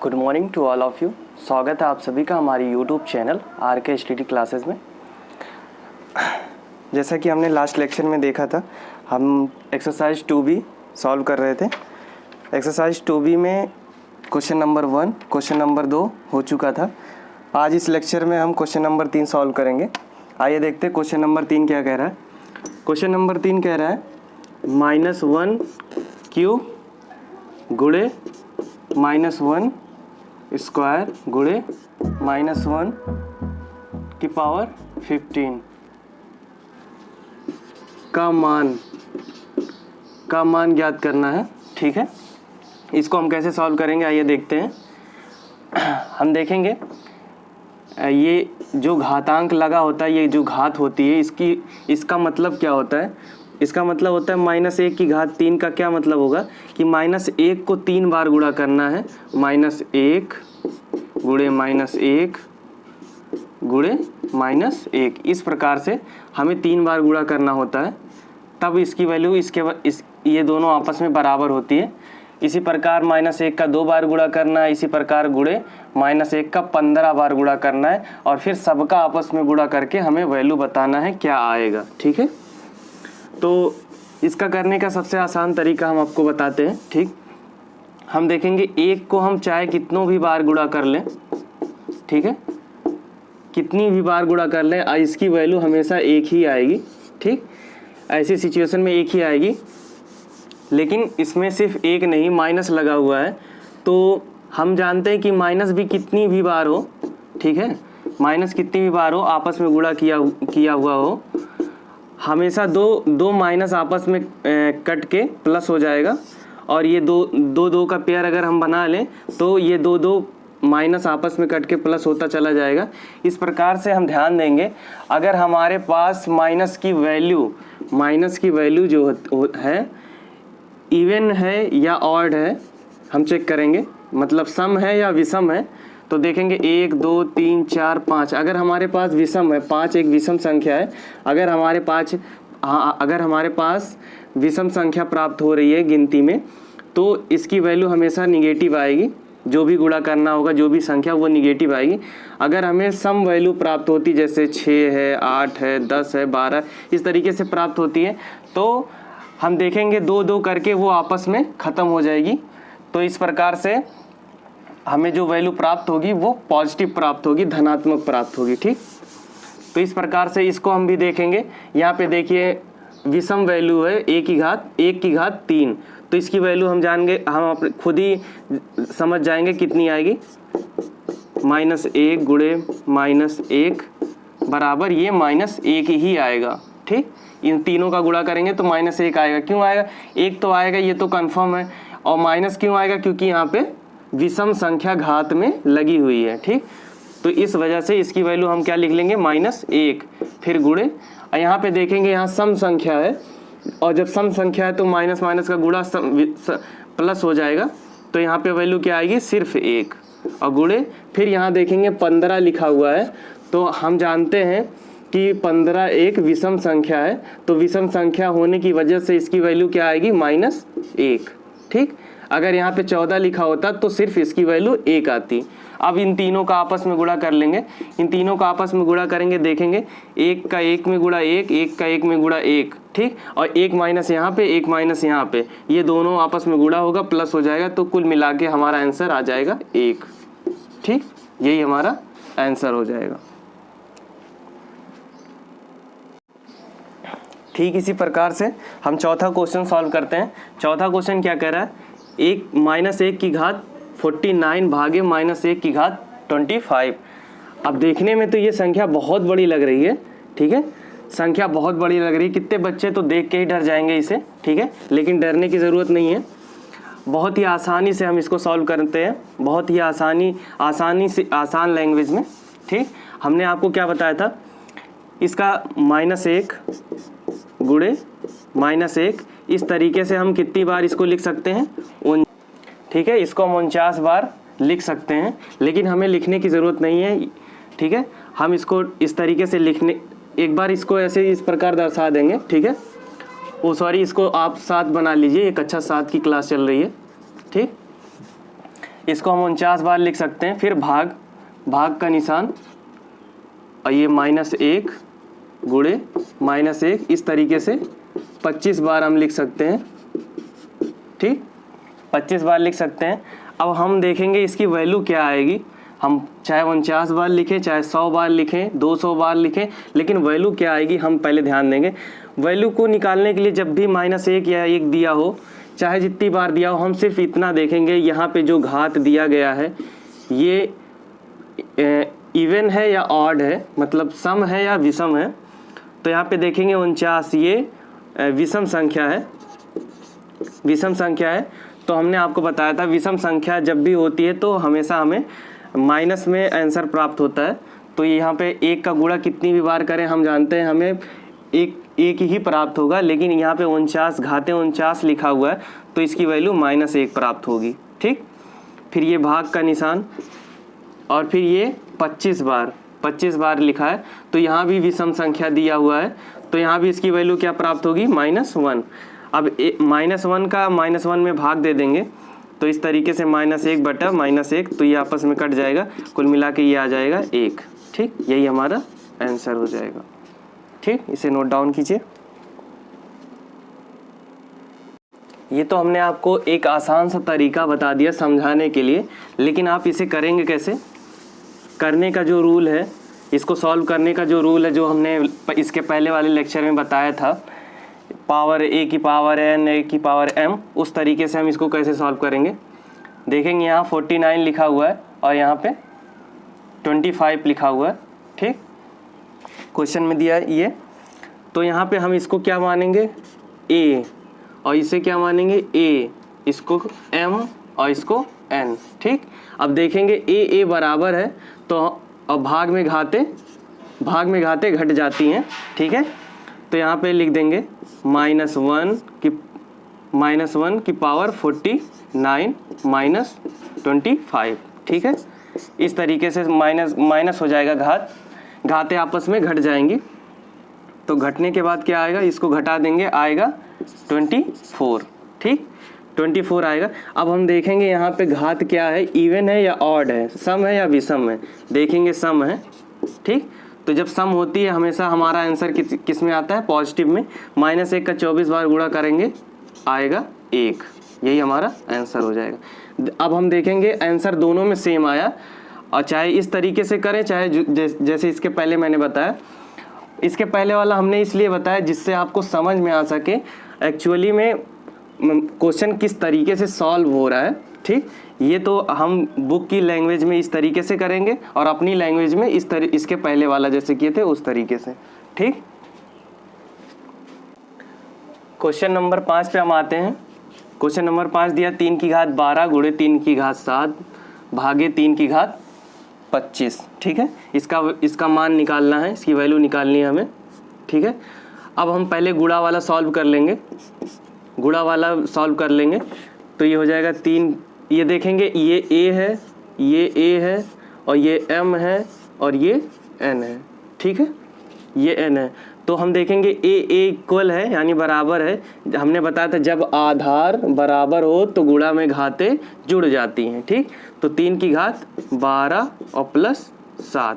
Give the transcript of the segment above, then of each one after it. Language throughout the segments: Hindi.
Good morning to all of you. स्वागत है आप सभी का हमारी YouTube channel RK STD classes में। जैसा कि हमने लास्ट लेक्चर में देखा था, हम एक्सरसाइज 2B सॉल्व कर रहे थे। एक्सरसाइज 2B में क्वेश्चन नंबर 1, क्वेश्चन नंबर 2 हो चुका था। आज इस लेक्चर में हम क्वेश्चन नंबर 3 सॉल्व करेंगे। आइए देखते हैं क्वेश्चन नंबर 3 क्या कह रहा है। क्वेश्चन नंबर 3 कह रहा है -1 क्यूब गुणे -1 स्क्वायर गुणे -1 की पावर 15 का मान ज्ञात करना है। ठीक है, इसको हम कैसे सॉल्व करेंगे आइए देखते हैं। हम देखेंगे ये जो घातांक लगा होता है, ये जो घात होती है, इसका मतलब क्या होता है। इसका मतलब होता है -1 की घात 3 का क्या मतलब होगा कि -1 को 3 बार गुणा करना है। -1 गुणे -1 गुणे -1, इस प्रकार से हमें 3 बार गुणा करना होता है, तब इसकी वैल्यू ये दोनों आपस में बराबर होती है। इसी प्रकार -1 का 2 बार गुणा करना है, इसी प्रकार गुणे -1 का 15 बार गुणा करना है, और फिर सबका आपस में गुणा करके हमें वैल्यू बताना है क्या आएगा। ठीक है, तो इसका करने का सबसे आसान तरीका हम आपको बताते हैं। ठीक, हम देखेंगे 1 को हम चाहे कितनों भी बार गुणा कर लें, ठीक है, कितनी भी बार गुणा कर लें, इसकी वैल्यू हमेशा 1 ही आएगी। ठीक, ऐसी सिचुएशन में 1 ही आएगी, लेकिन इसमें सिर्फ 1 नहीं माइनस लगा हुआ है, तो हम जानते हैं कि माइनस भी कितनी भी बार हो, ठीक है, माइनस कितनी भी बार हो आपस में गुणा किया हुआ हो, हमेशा दो माइनस आपस में कट के प्लस हो जाएगा, और ये दो का पेयर अगर हम बना लें तो ये दो माइनस आपस में कट के प्लस होता चला जाएगा। इस प्रकार से हम ध्यान देंगे, अगर हमारे पास माइनस की वैल्यू जो है इवन है या ऑड है, हम चेक करेंगे, मतलब सम है या विषम है, तो देखेंगे 1 2 3 4 5। अगर हमारे पास विषम है, 5 एक विषम संख्या है, अगर हमारे पास विषम संख्या प्राप्त हो रही है गिनती में, तो इसकी वैल्यू हमेशा निगेटिव आएगी। जो भी गुणा करना होगा, जो भी संख्या, वो निगेटिव आएगी। अगर हमें सम वैल्यू प्राप्त होती, जैसे 6 है, 8 है, 10 है, 12, इस तरीके से प्राप्त होती है, तो हम देखेंगे 2 करके वो आपस में ख़त्म हो जाएगी। तो इस प्रकार से हमें जो वैल्यू प्राप्त होगी वो पॉजिटिव प्राप्त होगी, धनात्मक प्राप्त होगी। ठीक, तो इस प्रकार से इसको हम भी देखेंगे। यहाँ पे देखिए विषम वैल्यू है 1 की घात 3, तो इसकी वैल्यू हम खुद ही समझ जाएंगे कितनी आएगी। -1 गुणे -1 बराबर ये -1 ही आएगा। ठीक, इन तीनों का गुणा करेंगे तो -1 आएगा। क्यों आएगा? 1 तो आएगा, ये तो कंफर्म है। और माइनस क्यों आएगा? क्योंकि यहाँ पे विषम संख्या घात में लगी हुई है। ठीक, तो इस वजह से इसकी वैल्यू हम क्या लिख लेंगे, -1, फिर गुणे। यहाँ पे देखेंगे यहाँ सम संख्या है, और जब सम संख्या है तो माइनस का गुणा प्लस हो जाएगा, तो यहाँ पे वैल्यू क्या आएगी, सिर्फ 1, और गुणे। फिर यहाँ देखेंगे 15 लिखा हुआ है, तो हम जानते हैं कि 15 एक विषम संख्या है, तो विषम संख्या होने की वजह से इसकी वैल्यू क्या आएगी, -1। ठीक, अगर यहाँ पे 14 लिखा होता तो सिर्फ इसकी वैल्यू 1 आती। अब इन तीनों का आपस में गुणा कर लेंगे, इन तीनों का आपस में गुणा करेंगे, देखेंगे 1 का 1 में गुणा 1, 1 का 1 में गुणा 1। ठीक, और 1 माइनस यहाँ पे, 1 माइनस यहाँ पे, ये दोनों आपस में गुणा होगा, प्लस हो जाएगा, तो कुल मिला के हमारा आंसर आ जाएगा 1। ठीक, यही हमारा आंसर हो जाएगा। ठीक, इसी प्रकार से हम चौथा क्वेश्चन सॉल्व करते हैं। चौथा क्वेश्चन क्या कह रहा है, -1 की घात 49 भागे -1 की घात 25। अब देखने में तो ये संख्या बहुत बड़ी लग रही है। ठीक है, संख्या बहुत बड़ी लग रही है, कितने बच्चे तो देख के ही डर जाएंगे इसे। ठीक है, लेकिन डरने की ज़रूरत नहीं है, बहुत ही आसानी से हम इसको सॉल्व करते हैं, बहुत ही आसानी से आसान लैंग्वेज में। ठीक, हमने आपको क्या बताया था, इसका -1 गुणे -1, इस तरीके से हम कितनी बार इसको लिख सकते हैं, ठीक है, इसको हम 49 बार लिख सकते हैं, लेकिन हमें लिखने की ज़रूरत नहीं है। ठीक है, हम इसको इस तरीके से एक बार इसको ऐसे इस प्रकार दर्शा देंगे। ठीक है, सॉरी, इसको आप 7 बना लीजिए, एक अच्छा 7 की क्लास चल रही है। ठीक, इसको हम 49 बार लिख सकते हैं। फिर भाग का निशान और ये -1 गुणे -1, इस तरीके से 25 बार हम लिख सकते हैं। ठीक, 25 बार लिख सकते हैं। अब हम देखेंगे इसकी वैल्यू क्या आएगी। हम चाहे 49 बार लिखें, चाहे 100 बार लिखें, 200 बार लिखें, लेकिन वैल्यू क्या आएगी हम पहले ध्यान देंगे। वैल्यू को निकालने के लिए जब भी -1 या 1 दिया हो, चाहे जितनी बार दिया हो, हम सिर्फ इतना देखेंगे यहाँ पे जो घात दिया गया है ये इवन है या ऑड है, मतलब सम है या विषम है। तो यहाँ पे देखेंगे 49 ये विषम संख्या है, विषम संख्या है। तो हमने आपको बताया था विषम संख्या जब भी होती है तो हमेशा हमें माइनस में आंसर प्राप्त होता है। तो यहाँ पे 1 का गुणा कितनी भी बार करें हम जानते हैं हमें एक ही प्राप्त होगा, लेकिन यहाँ पे 49 घाते 49 लिखा हुआ है तो इसकी वैल्यू -1 प्राप्त होगी। ठीक, फिर ये भाग का निशान और फिर ये 25 बार लिखा है, तो यहाँ भी विषम संख्या दिया हुआ है, तो यहाँ भी इसकी वैल्यू क्या प्राप्त होगी -1। अब -1 का -1 में भाग दे देंगे तो इस तरीके से -1 बटा -1, तो ये आपस में कट जाएगा, कुल मिला के ये आ जाएगा 1। ठीक, यही हमारा आंसर हो जाएगा। ठीक, इसे नोट डाउन कीजिए। ये तो हमने आपको एक आसान सा तरीका बता दिया समझाने के लिए, लेकिन आप इसे करेंगे कैसे। करने का जो रूल है, इसको सॉल्व करने का जो रूल है, जो हमने इसके पहले वाले लेक्चर में बताया था, पावर a की पावर n a की पावर m, उस तरीके से हम इसको कैसे सॉल्व करेंगे देखेंगे। यहाँ 49 लिखा हुआ है और यहाँ पे 25 लिखा हुआ है। ठीक, क्वेश्चन में दिया है ये, तो यहाँ पे हम इसको क्या मानेंगे a और इसे क्या मानेंगे a, इसको m और इसको n। ठीक, अब देखेंगे a बराबर है तो अब भाग में घाते घट जाती हैं। ठीक है, तो यहाँ पे लिख देंगे -1 की पावर 49 -25। ठीक है, इस तरीके से माइनस हो जाएगा, घाते आपस में घट जाएंगी। तो घटने के बाद क्या आएगा, इसको घटा देंगे, आएगा 24। ठीक, 24 आएगा। अब हम देखेंगे यहाँ पे घात क्या है, इवन है या ऑड है, सम है या विषम है। देखेंगे सम है। ठीक, तो जब सम होती है हमेशा हमारा आंसर किस में आता है, पॉजिटिव में। -1 का 24 बार गुणा करेंगे आएगा 1, यही हमारा आंसर हो जाएगा। अब हम देखेंगे आंसर दोनों में सेम आया, और चाहे इस तरीके से करें, चाहे जैसे इसके पहले मैंने बताया। इसके पहले वाला हमने इसलिए बताया जिससे आपको समझ में आ सके एक्चुअली में क्वेश्चन किस तरीके से सॉल्व हो रहा है। ठीक, ये तो हम बुक की लैंग्वेज में इस तरीके से करेंगे और अपनी लैंग्वेज में इसके पहले वाला जैसे किए थे उस तरीके से। ठीक, क्वेश्चन नंबर 5 पे हम आते हैं। क्वेश्चन नंबर 5 दिया 3 की घात 12 गुणे 3 की घात 7 भागे 3 की घात 25। ठीक है, इसका मान निकालना है, इसकी वैल्यू निकालनी है हमें। ठीक है, अब हम पहले गुणा वाला सॉल्व कर लेंगे। तो ये हो जाएगा 3, ये देखेंगे ये a है, ये a है और ये m है और ये n है। ठीक है, ये n है, तो हम देखेंगे a इक्वल है यानी बराबर है। हमने बताया था जब आधार बराबर हो तो गुणा में घाते जुड़ जाती हैं। ठीक, तो 3 की घात 12 और +7।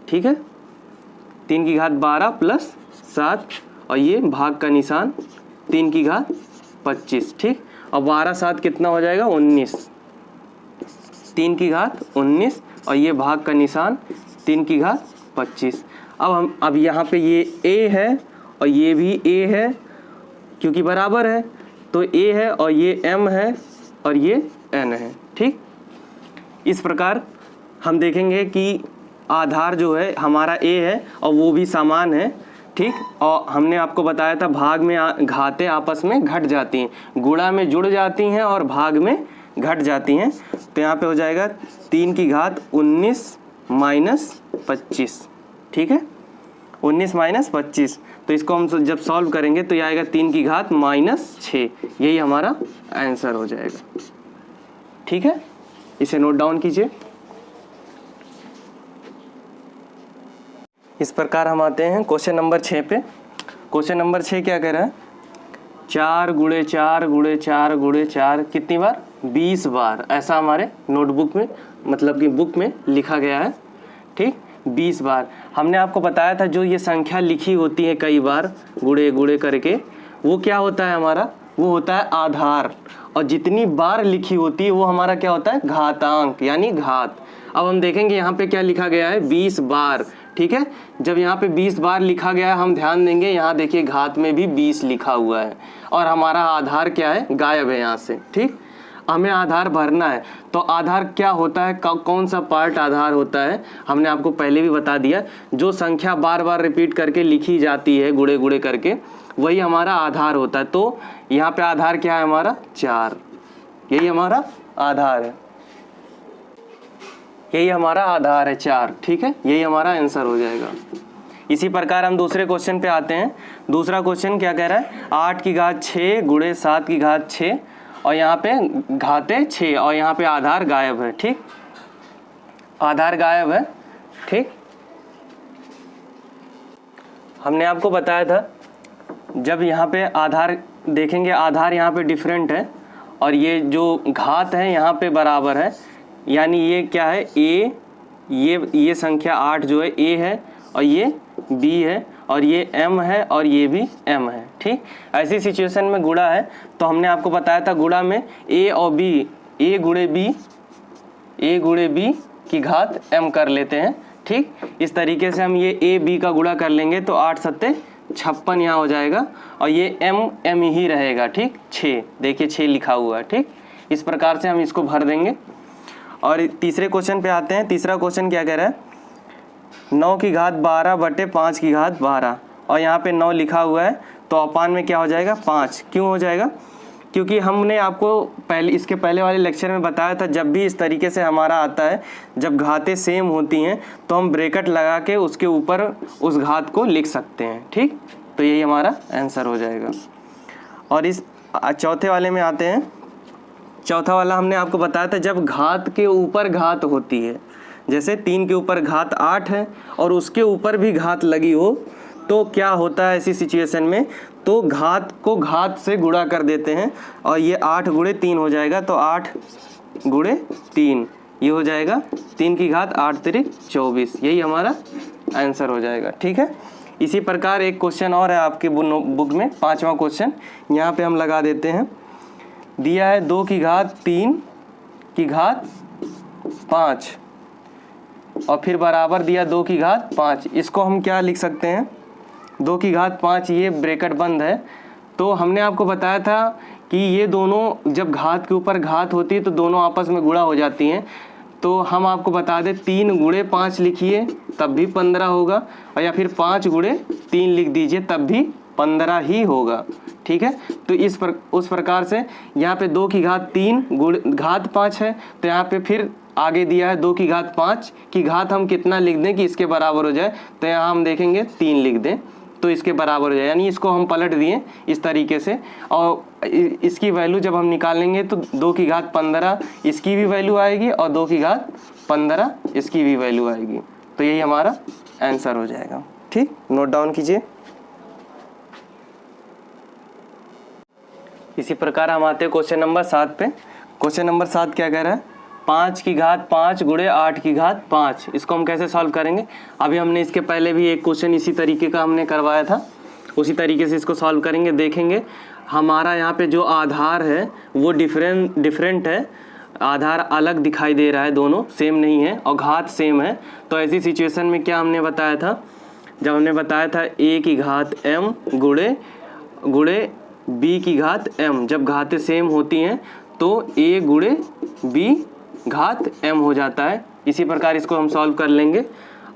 ठीक है, 3 की घात 12 +7 और ये भाग का निशान 3 की घात 25। ठीक, और 12 7 कितना हो जाएगा 19, 3 की घात 19 और ये भाग का निशान 3 की घात 25। अब यहाँ पे ये a है और ये भी a है, क्योंकि बराबर है तो a है और ये m है और ये n है। ठीक, इस प्रकार हम देखेंगे कि आधार जो है हमारा a है और वो भी समान है। ठीक, और हमने आपको बताया था भाग में घाते आपस में घट जाती हैं, गुणा में जुड़ जाती हैं और भाग में घट जाती हैं। तो यहाँ पे हो जाएगा 3 की घात 19 -25। ठीक है, 19 -25, तो इसको हम जब सॉल्व करेंगे तो ये आएगा 3 की घात -6, यही हमारा आंसर हो जाएगा। ठीक है, इसे नोट डाउन कीजिए। इस प्रकार हम आते हैं क्वेश्चन नंबर 6 पे। क्वेश्चन नंबर 6 क्या कह रहा है, 4 गुणे 4 गुणे 4 गुणे 4 कितनी बार? 20 बार। ऐसा हमारे नोटबुक में मतलब कि बुक में लिखा गया है। ठीक, 20 बार। हमने आपको बताया था जो ये संख्या लिखी होती है कई बार गुणे गुणे करके, वो क्या होता है हमारा? वो होता है आधार। और जितनी बार लिखी होती है वो हमारा क्या होता है? घातांक यानी घात। अब हम देखेंगे यहाँ पे क्या लिखा गया है? 20 बार। ठीक है, जब यहाँ पे 20 बार लिखा गया है हम ध्यान देंगे, यहाँ देखिए घात में भी 20 लिखा हुआ है और हमारा आधार क्या है? गायब है यहाँ से। ठीक, हमें आधार भरना है। तो आधार क्या होता है? कौन सा पार्ट आधार होता है? हमने आपको पहले भी बता दिया। जो संख्या बार बार रिपीट करके लिखी जाती है गुणे गुणे करके, वही हमारा आधार होता है। तो यहाँ पे आधार क्या है हमारा? 4। यही हमारा आधार है, यही हमारा आधार है 4। ठीक है, यही हमारा आंसर हो जाएगा। इसी प्रकार हम दूसरे क्वेश्चन पे आते हैं। दूसरा क्वेश्चन क्या कह रहा है? 8 की घात 6 गुणे 7 की घात 6 और यहाँ पे घाते 6 और यहाँ पे आधार गायब है। ठीक, आधार गायब है। ठीक, हमने आपको बताया था जब यहाँ पे आधार देखेंगे, आधार यहाँ पे डिफरेंट है और ये जो घात है यहाँ पे बराबर है, यानी ये क्या है? ए, ये संख्या 8 जो है ए है और ये बी है और ये m है और ये भी m है। ठीक, ऐसी सिचुएशन में गुणा है तो हमने आपको बताया था गुणा में a और b, a गुणे b की घात m कर लेते हैं। ठीक, इस तरीके से हम ये a b का गुणा कर लेंगे तो 8 सत्ते 56 यहाँ हो जाएगा और ये m ही रहेगा। ठीक, 6 देखिए 6 लिखा हुआ है। ठीक, इस प्रकार से हम इसको भर देंगे। और तीसरे क्वेश्चन पे आते हैं। तीसरा क्वेश्चन क्या कह रहा है? 9 की घात 12 बटे 5 की घात 12 और यहाँ पे 9 लिखा हुआ है तो अपान में क्या हो जाएगा? 5। क्यों हो जाएगा? क्योंकि हमने आपको इसके पहले वाले लेक्चर में बताया था जब भी इस तरीके से हमारा आता है, जब घातें सेम होती हैं तो हम ब्रैकेट लगा के उसके ऊपर उस घात को लिख सकते हैं। ठीक, तो यही हमारा आंसर हो जाएगा। और इस चौथे वाले में आते हैं। चौथा वाला हमने आपको बताया था जब घात के ऊपर घात होती है, जैसे 3 के ऊपर घात 8 है और उसके ऊपर भी घात लगी हो तो क्या होता है ऐसी सिचुएशन में? तो घात को घात से गुणा कर देते हैं और ये 8 गुणे 3 हो जाएगा। तो 8 गुणे 3 ये हो जाएगा 3 की घात 8 तिरिक 24। यही हमारा आंसर हो जाएगा। ठीक है, इसी प्रकार एक क्वेश्चन और है आपके बुक में, 5वां क्वेश्चन यहाँ पे हम लगा देते हैं। दिया है 2 की घात 3 की घात 5 और फिर बराबर दिया 2 की घात 5। इसको हम क्या लिख सकते हैं? 2 की घात 5, ये ब्रैकेट बंद है। तो हमने आपको बताया था कि ये दोनों जब घात के ऊपर घात होती है तो दोनों आपस में गुणा हो जाती हैं। तो हम आपको बता दें 3 गुणे 5 लिखिए तब भी 15 होगा और या फिर 5 गुणे 3 लिख दीजिए तब भी 15 ही होगा। ठीक है, तो उस प्रकार से यहाँ पे 2 की घात 3 गुणे घात 5 है तो यहाँ पे फिर आगे दिया है 2 की घात 5 की घात हम कितना लिख दें कि इसके बराबर हो जाए? तो यहाँ हम देखेंगे 3 लिख दें तो इसके बराबर हो जाए, यानी इसको हम पलट दिए इस तरीके से। और इसकी वैल्यू जब हम निकालेंगे तो 2 की घात 15 इसकी भी वैल्यू आएगी और 2 की घात 15 इसकी भी वैल्यू आएगी। तो यही हमारा आंसर हो जाएगा। ठीक, नोट डाउन कीजिए। इसी प्रकार हम आते हैं क्वेश्चन नंबर 7 पे। क्वेश्चन नंबर 7 क्या कह रहा है? 5 की घात 5 गुणे 8 की घात 5। इसको हम कैसे सॉल्व करेंगे? अभी हमने इसके पहले भी एक क्वेश्चन इसी तरीके का हमने करवाया था, उसी तरीके से इसको सॉल्व करेंगे। देखेंगे हमारा यहाँ पे जो आधार है वो डिफरेंट है, आधार अलग दिखाई दे रहा है, दोनों सेम नहीं है और घात सेम है। तो ऐसी सिचुएशन में क्या हमने बताया था? जब हमने बताया था a की घात m गुणे b की घात m, जब घातें सेम होती हैं तो a गुणे b घात m हो जाता है। इसी प्रकार इसको हम सॉल्व कर लेंगे।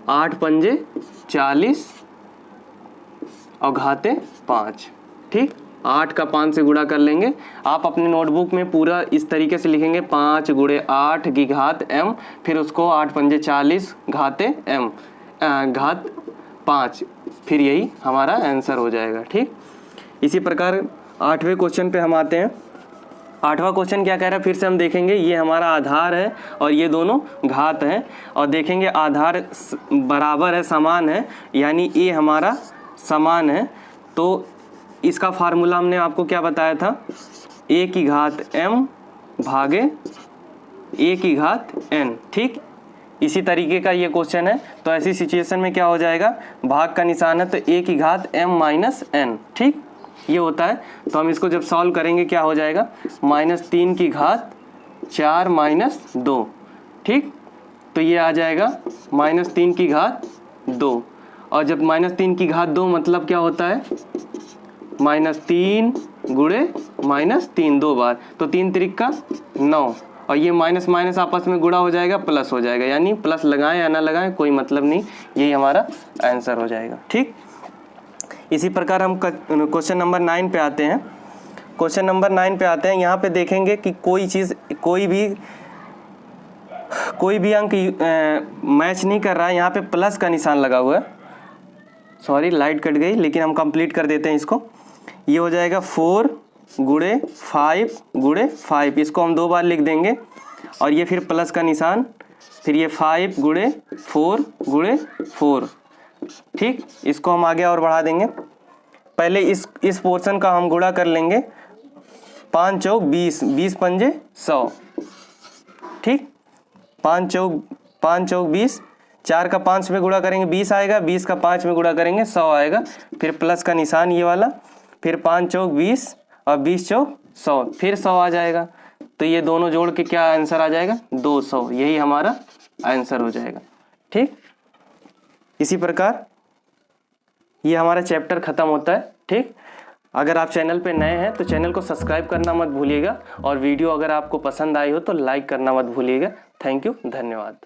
8 पंजे 40 और घाते 5। ठीक, 8 का 5 से गुणा कर लेंगे। आप अपने नोटबुक में पूरा इस तरीके से लिखेंगे 5 गुणे 8 की घात m, फिर उसको 8 पंजे 40 घाते m घात 5, फिर यही हमारा आंसर हो जाएगा। ठीक, इसी प्रकार 8वें क्वेश्चन पे हम आते हैं। 8वां क्वेश्चन क्या कह रहा है? फिर से हम देखेंगे ये हमारा आधार है और ये दोनों घात हैं और देखेंगे आधार बराबर है, समान है, यानी ए हमारा समान है। तो इसका फार्मूला हमने आपको क्या बताया था, a की घात m भागे a की घात n। ठीक, इसी तरीके का ये क्वेश्चन है। तो ऐसी सिचुएशन में क्या हो जाएगा, भाग का निशान है तो a की घात m माइनस n। ठीक, ये होता है। तो हम इसको जब सॉल्व करेंगे क्या हो जाएगा, -3 की घात 4 माइनस 2। ठीक, तो ये आ जाएगा -3 की घात 2। और जब -3 की घात 2 मतलब क्या होता है, -3 गुणे -3 दो बार, तो 3 त्रिक का 9, और ये माइनस माइनस आपस में गुणा हो जाएगा, प्लस हो जाएगा, यानी प्लस लगाएं या ना लगाएं कोई मतलब नहीं, यही हमारा आंसर हो जाएगा। ठीक, इसी प्रकार हम क्वेश्चन नंबर 9 पे आते हैं। क्वेश्चन नंबर 9 पे आते हैं। यहाँ पे देखेंगे कि कोई चीज़ कोई भी अंक मैच नहीं कर रहा है, यहाँ पे प्लस का निशान लगा हुआ है। सॉरी, लाइट कट गई, लेकिन हम कंप्लीट कर देते हैं इसको। ये हो जाएगा 4 गुणे 5 गुणे 5, इसको हम 2 बार लिख देंगे, और ये फिर प्लस का निशान, फिर ये 5 गुणे 4 गुणे 4। ठीक, इसको हम आगे और बढ़ा देंगे। पहले इस पोर्शन का हम गुणा कर लेंगे, 5 चौक 20, 20 पंजे 100। ठीक, 5 चौक 20, 4 का 5 में गुणा करेंगे 20 आएगा, 20 का 5 में गुणा करेंगे 100 आएगा, फिर प्लस का निशान ये वाला, फिर 5 चौक 20 और 20 चौक 100, फिर 100 आ जाएगा। तो ये दोनों जोड़ के क्या आंसर आ जाएगा, 200, यही हमारा आंसर हो जाएगा। ठीक, इसी प्रकार ये हमारा चैप्टर ख़त्म होता है। ठीक, अगर आप चैनल पे नए हैं तो चैनल को सब्सक्राइब करना मत भूलिएगा, और वीडियो अगर आपको पसंद आई हो तो लाइक करना मत भूलिएगा। थैंक यू, धन्यवाद।